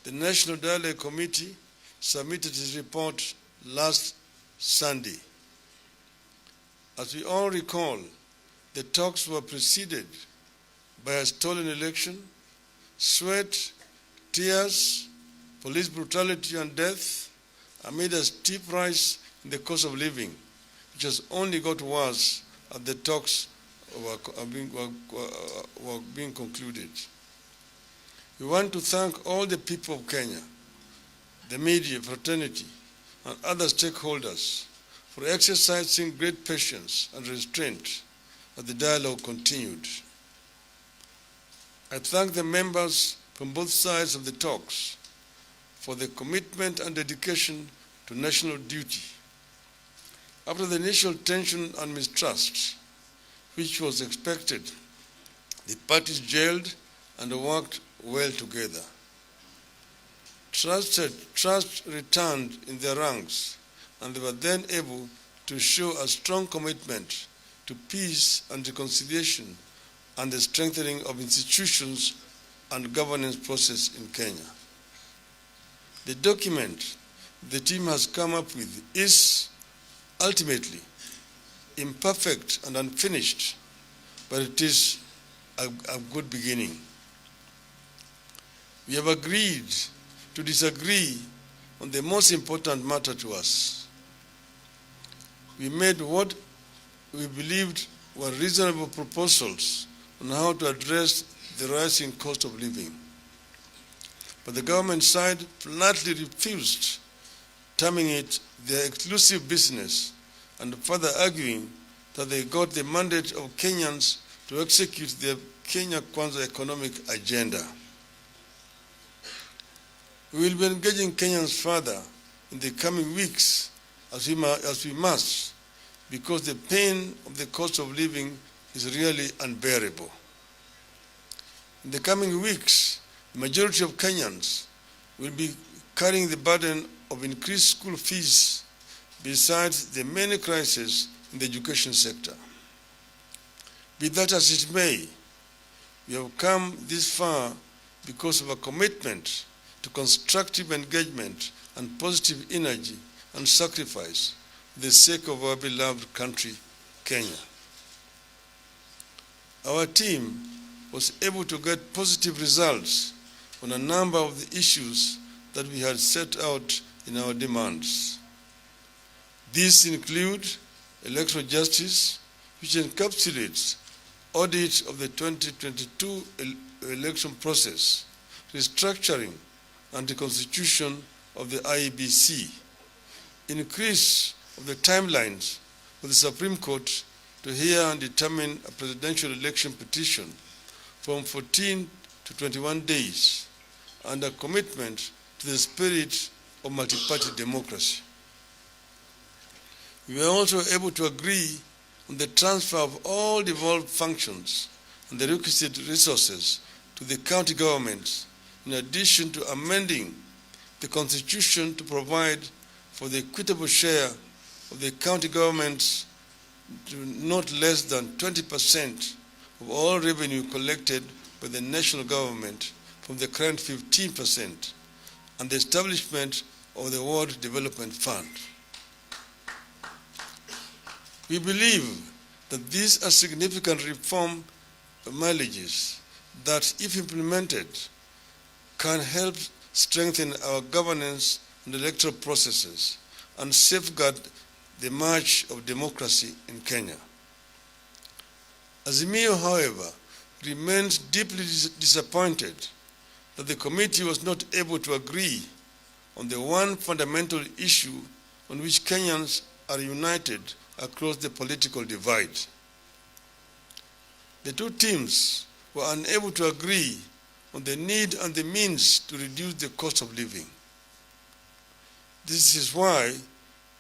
the National Dialogue Committee submitted its report last Sunday. As we all recall, the talks were preceded by a stolen election, sweat, tears, police brutality and death, amid a steep rise in the cost of living, which has only got worse as the talks were being concluded. We want to thank all the people of Kenya, the media, fraternity, and other stakeholders for exercising great patience and restraint as the dialogue continued. I thank the members from both sides of the talks for their commitment and dedication to national duty. After the initial tension and mistrust, which was expected, the parties gelled and worked well together. Trust returned in their ranks, and they were then able to show a strong commitment to peace and reconciliation and the strengthening of institutions and governance process in Kenya. The document the team has come up with is ultimately imperfect and unfinished, but it is a good beginning. We have agreed to disagree on the most important matter to us. We made what we believed were reasonable proposals on how to address the rising cost of living. But the government side flatly refused, terming it their exclusive business and further arguing that they got the mandate of Kenyans to execute their Kenya Kwanza economic agenda. We will be engaging Kenyans further in the coming weeks as we must, because the pain of the cost of living is really unbearable. In the coming weeks, the majority of Kenyans will be carrying the burden of increased school fees besides the many crises in the education sector. Be that as it may, we have come this far because of a commitment to constructive engagement and positive energy and sacrifice for the sake of our beloved country, Kenya. Our team was able to get positive results on a number of the issues that we had set out in our demands. These include electoral justice, which encapsulates audit of the 2022 election process, restructuring and the constitution of the IEBC, increase of the timelines for the Supreme Court to hear and determine a presidential election petition from 14 to 21 days, and a commitment to the spirit of multi-party democracy. We were also able to agree on the transfer of all devolved functions and the requisite resources to the county governments, in addition to amending the constitution to provide for the equitable share of the county governments to not less than 20% of all revenue collected by the national government from the current 15%, and the establishment of the World Development Fund. We believe that these are significant reform mileages that, if implemented, can help strengthen our governance and electoral processes and safeguard the march of democracy in Kenya. Azimio, however, remains deeply disappointed that the committee was not able to agree on the one fundamental issue on which Kenyans are united across the political divide. The two teams were unable to agree on the need and the means to reduce the cost of living. This is why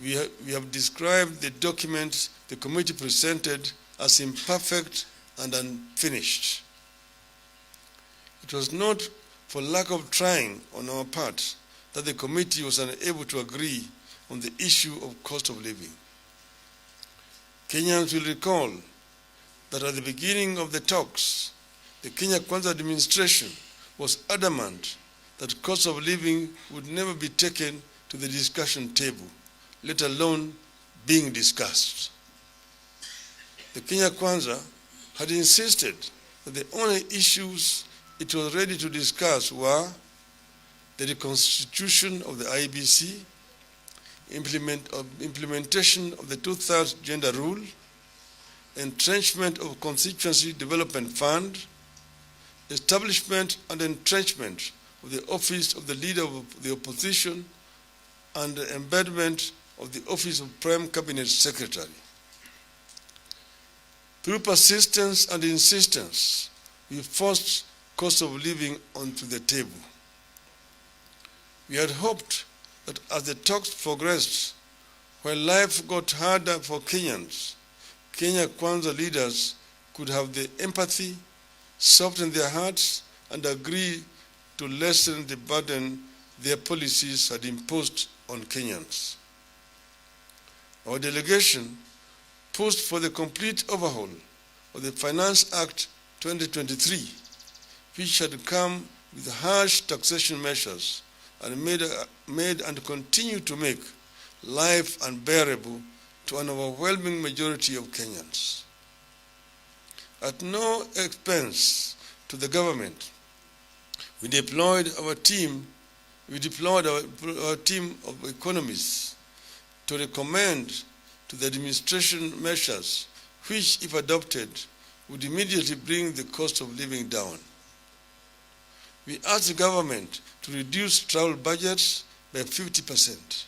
we have described the document the committee presented as imperfect and unfinished. It was not for lack of trying on our part that the committee was unable to agree on the issue of cost of living. Kenyans will recall that at the beginning of the talks, the Kenya Kwanza administration was adamant that cost of living would never be taken to the discussion table, let alone being discussed. The Kenya Kwanza had insisted that the only issues it was ready to discuss were the reconstitution of the IEBC, implementation of the two-thirds gender rule, entrenchment of Constituency Development Fund, establishment and entrenchment of the office of the leader of the opposition, and the embedment of the office of Prime Cabinet Secretary. Through persistence and insistence, we forced cost of living onto the table. We had hoped that as the talks progressed, while life got harder for Kenyans, Kenya Kwanza leaders could have the empathy, soften their hearts, and agree to lessen the burden their policies had imposed on Kenyans. Our delegation pushed for the complete overhaul of the Finance Act 2023, which had come with harsh taxation measures and made and continue to make life unbearable to an overwhelming majority of Kenyans. At no expense to the government, we deployed our team of economists to recommend to the administration measures which, if adopted, would immediately bring the cost of living down. We asked the government to reduce travel budgets by 50%.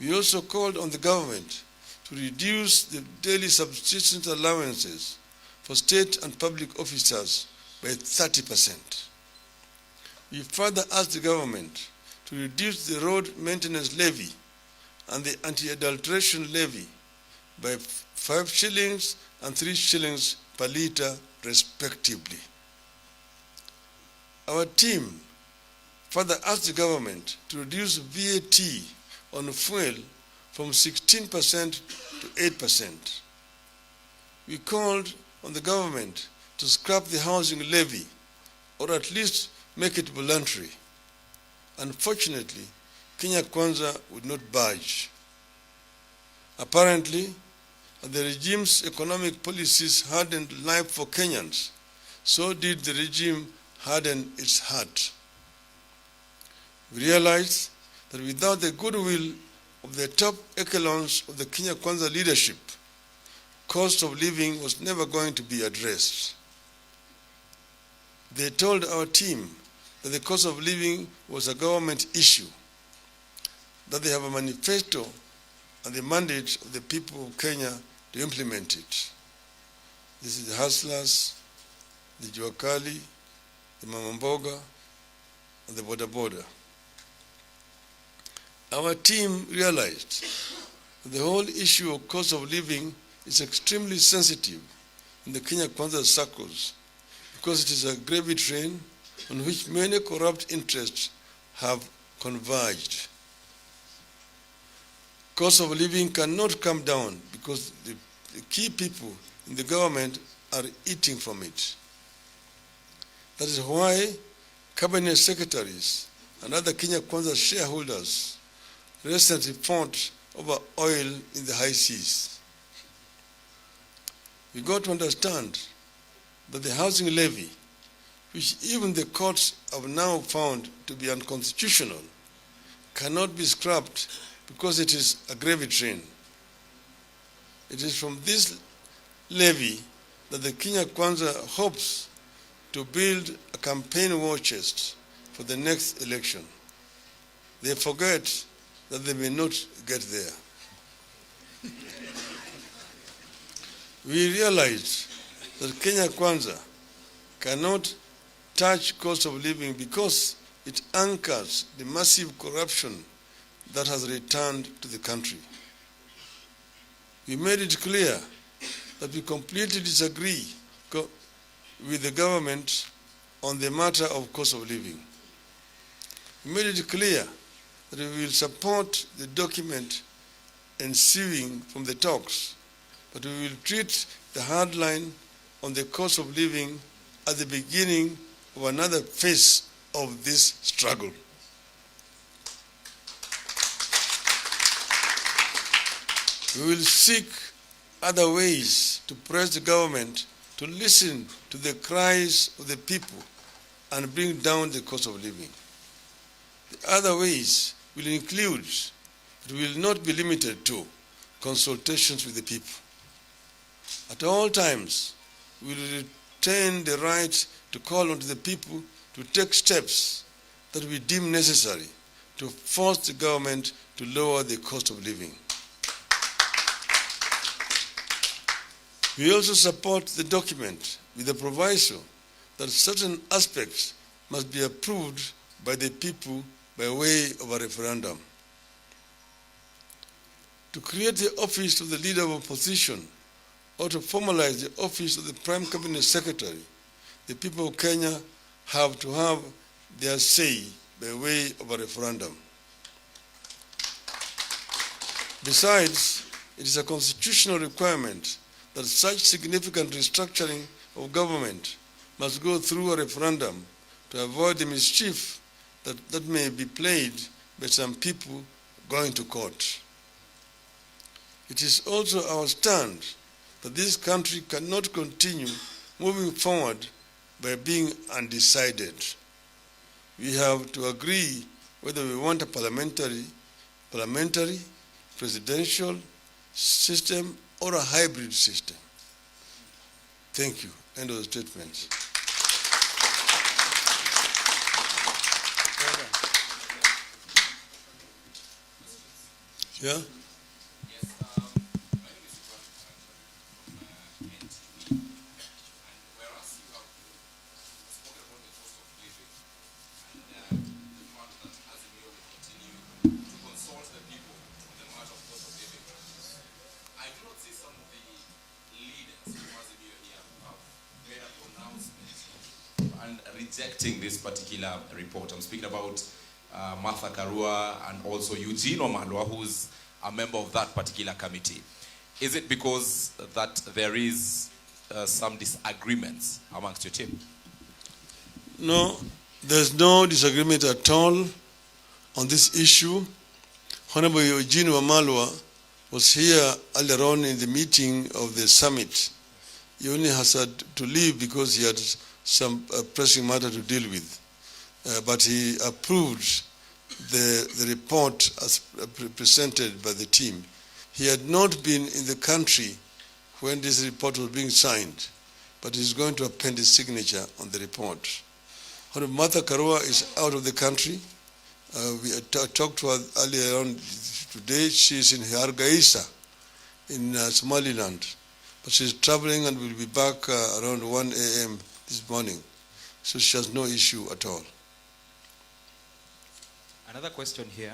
We also called on the government to reduce the daily subsistence allowances for state and public officers by 30%. We further asked the government to reduce the road maintenance levy and the anti-adulteration levy by 5 shillings and 3 shillings per litre, respectively. Our team further asked the government to reduce VAT on fuel from 16% to 8%. We called on the government to scrap the housing levy, or at least make it voluntary. Unfortunately, Kenya Kwanza would not budge. Apparently, as the regime's economic policies hardened life for Kenyans, so did the regime harden its heart. We realized that without the goodwill of the top echelons of the Kenya Kwanza leadership, cost of living was never going to be addressed. They told our team that the cost of living was a government issue, that they have a manifesto and the mandate of the people of Kenya to implement it. This is the hustlers, the Juakali, the Mamamboga, and the Boda Boda. Our team realized that the whole issue of cost of living is extremely sensitive in the Kenya Kwanza circles because it is a gravy train on which many corrupt interests have converged. Cost of living cannot come down because the key people in the government are eating from it. That is why cabinet secretaries and other Kenya Kwanza shareholders recently fought over oil in the high seas. We got to understand that the housing levy, which even the courts have now found to be unconstitutional, cannot be scrapped because it is a gravy train. It is from this levy that the Kenya Kwanza hopes to build a campaign war chest for the next election. They forget that they may not get there. We realize that Kenya Kwanza cannot touch cost of living because it anchors the massive corruption that has returned to the country. We made it clear that we completely disagree with the government on the matter of cost of living. We made it clear that we will support the document ensuing from the talks, but we will treat the hard line on the cost of living at the beginning of another phase of this struggle. We will seek other ways to press the government to listen to the cries of the people and bring down the cost of living. The other ways will include, it will not be limited to, consultations with the people. At all times, we will retain the right to call on the people to take steps that we deem necessary to force the government to lower the cost of living. We also support the document with the proviso that certain aspects must be approved by the people by way of a referendum. To create the office of the leader of opposition or to formalize the office of the Prime Cabinet Secretary, the people of Kenya have to have their say by way of a referendum. Besides, it is a constitutional requirement that such significant restructuring of government must go through a referendum to avoid the mischief that may be played by some people going to court. It is also our stand that this country cannot continue moving forward by being undecided. We have to agree whether we want a parliamentary, presidential system, or a hybrid system. Thank you. End of the statement. Yeah? Rejecting this particular report. I'm speaking about Martha Karua and also Eugene Wamalwa, who's a member of that particular committee. Is it because that there is some disagreements amongst your team? No, there's no disagreement at all on this issue. Honorable Eugene Wamalwa was here earlier on in the meeting of the summit. He only has had to leave because he had some pressing matter to deal with. But he approved the report as presented by the team. He had not been in the country when this report was being signed, but he's going to append his signature on the report. Honorable Martha Karua is out of the country. We talked to her earlier on today. She's in Hargeisa in Somaliland, but she's traveling and will be back around 1 a.m. this morning. So she has no issue at all. Another question here.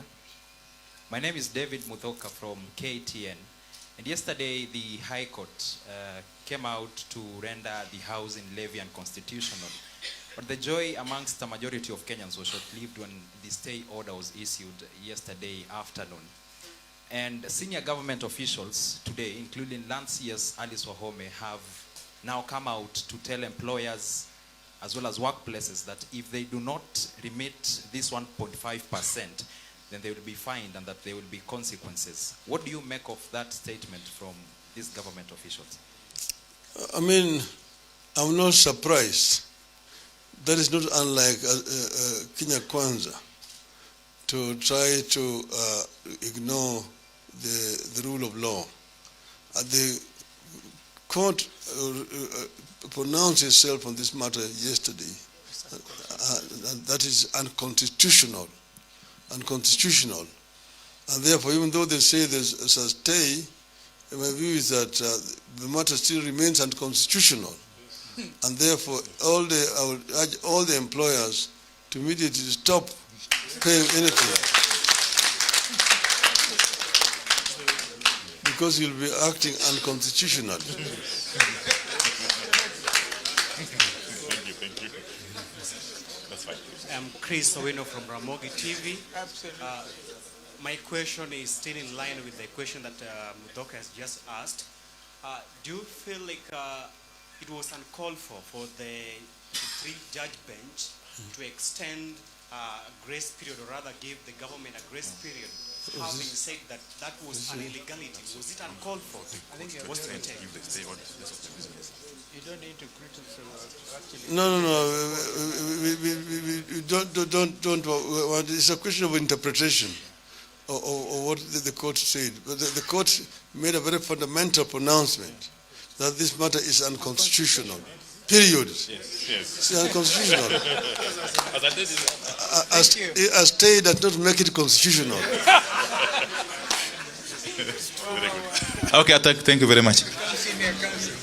My name is David Muthoka from KTN. And yesterday the High Court came out to render the housing levy unconstitutional. But the joy amongst the majority of Kenyans was short-lived when the stay order was issued yesterday afternoon. And senior government officials today, including Lanciers Alice Wahome, have now come out to tell employers as well as workplaces that if they do not remit this 1.5%, then they will be fined and that there will be consequences. What do you make of that statement from these government officials? I mean, I'm not surprised. That is not unlike Kenya Kwanza to try to ignore the rule of law. The court pronounced itself on this matter yesterday. That is unconstitutional. And therefore, even though they say there's a stay, my view is that the matter still remains unconstitutional. And therefore, I would urge all the employers to immediately stop paying anything, because you'll be acting unconstitutionally. Thank you. That's fine. I'm Chris Owino from Ramogi TV. Absolutely. My question is still in line with the question that Muthoka has just asked. Do you feel like it was uncalled for the three-judge bench to extend a grace period, or rather give the government a grace period, having said that that was an illegality? Was it uncalled for? What's your take? You don't need to criticize actually. No. We don't. It's a question of interpretation of what the court said. But the court made a very fundamental pronouncement that this matter is unconstitutional. Period. Yes. It's unconstitutional. As I did A stay does not make it constitutional. Okay, thank you very much. Senior counsel.